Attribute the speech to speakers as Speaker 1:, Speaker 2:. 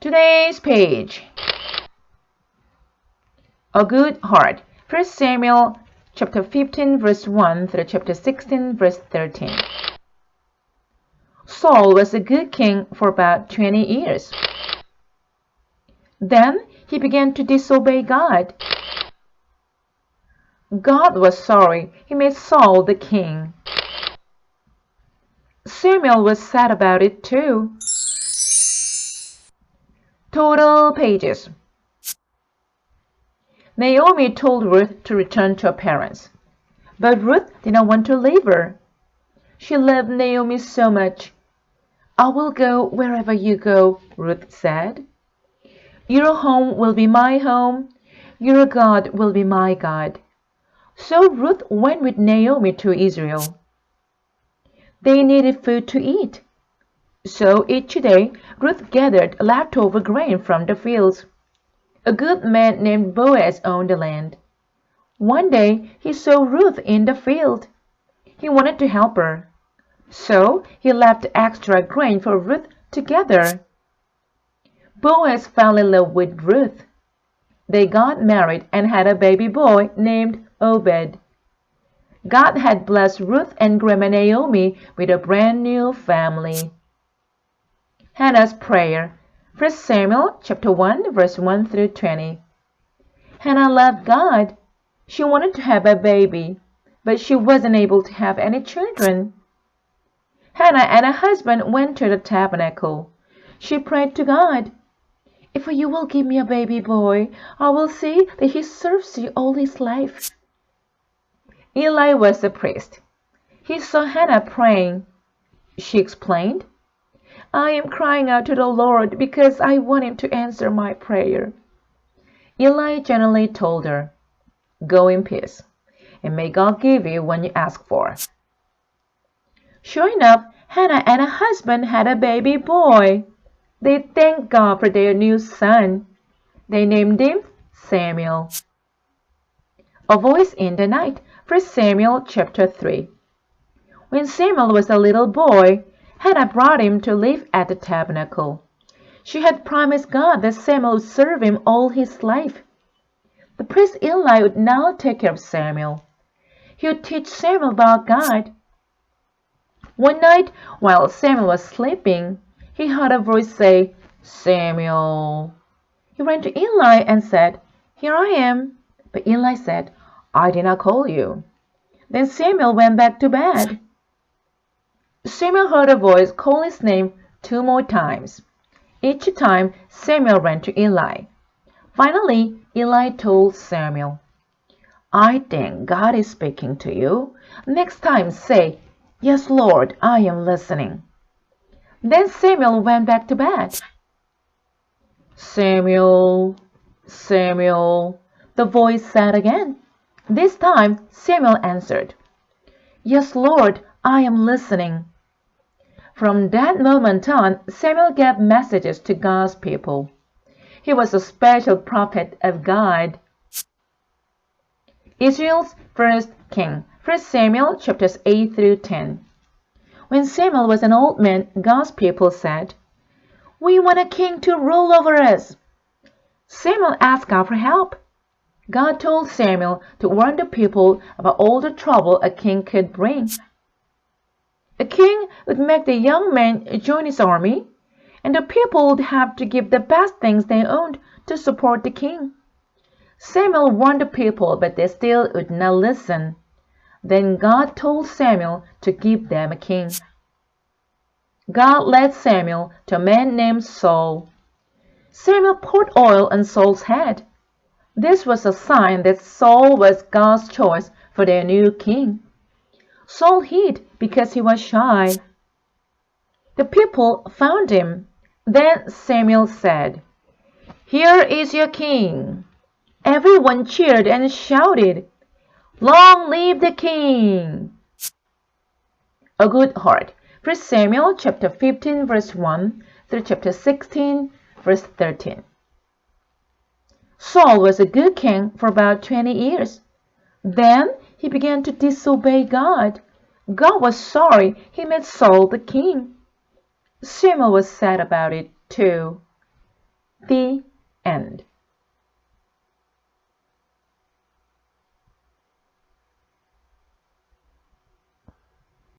Speaker 1: Today's page. A good heart. 1 Samuel chapter 15 verse 1 through chapter 16 verse 13. Saul was a good king for about 20 years. Then he began to disobey God. God was sorry he made Saul the king. Samuel was sad about it too. Total pages. Naomi told Ruth to return to her parents, but Ruth did not want to leave her. She loved Naomi so much. "I will go wherever you go," Ruth said. "Your home will be my home. Your God will be my God." So Ruth went with Naomi to Israel. They needed food to eat. So each day, Ruth gathered leftover grain from the fields. A good man named Boaz owned the land. One day, he saw Ruth in the field. He wanted to help her. So he left extra grain for Ruth to gather. Boaz fell in love with Ruth. They got married and had a baby boy named Obed. God had blessed Ruth and Grandma Naomi with a brand new family. Hannah's prayer. 1 Samuel chapter 1 verse 1 through 20. Hannah loved God. She wanted to have a baby, but she wasn't able to have any children. Hannah and her husband went to the tabernacle. She prayed to God, "If you will give me a baby boy, I will see that he serves you all his life." Eli was a priest. He saw Hannah praying. She explained, "I am crying out to the Lord because I want him to answer my prayer." Eli gently told her, "Go in peace, and may God give you what you ask for." Sure enough, Hannah and her husband had a baby boy. They thanked God for their new son. They named him Samuel. A voice in the night. 1 Samuel chapter 3. When Samuel was a little boy, Hannah brought him to live at the tabernacle. She had promised God that Samuel would serve him all his life. The priest Eli would now take care of Samuel. He would teach Samuel about God. One night, while Samuel was sleeping, he heard a voice say, "Samuel." He ran to Eli and said, "Here I am." But Eli said, "I did not call you." Then Samuel went back to bed. Samuel heard a voice call his name 2 more times. Each time, Samuel ran to Eli. Finally, Eli told Samuel, "I think God is speaking to you. Next time say, 'Yes, Lord, I am listening.'" Then Samuel went back to bed. "Samuel, Samuel," the voice said again. This time, Samuel answered, "Yes, Lord, I am listening." From that moment on, Samuel gave messages to God's people. He was a special prophet of God. Israel's first king. 1 Samuel chapters 8 through 10. When Samuel was an old man, God's people said, "We want a king to rule over us." Samuel asked God for help. God told Samuel to warn the people about all the trouble a king could bring. A king would make the young man join his army, and the people would have to give the best things they owned to support the king. Samuel warned the people, but they still would not listen. Then God told Samuel to give them a king. God led Samuel to a man named Saul. Samuel poured oil on Saul's head. This was a sign that Saul was God's choice for their new king. Saul hid because he was shy. The people found him. Then Samuel said, "Here is your king." Everyone cheered and shouted, "Long live the king!" A good heart. 1 Samuel chapter 15 verse 1 through chapter 16 verse 13. Saul was a good king for about 20 years. Then he began to disobey God. God was sorry he made Saul the king. Samuel was sad about it too. The end.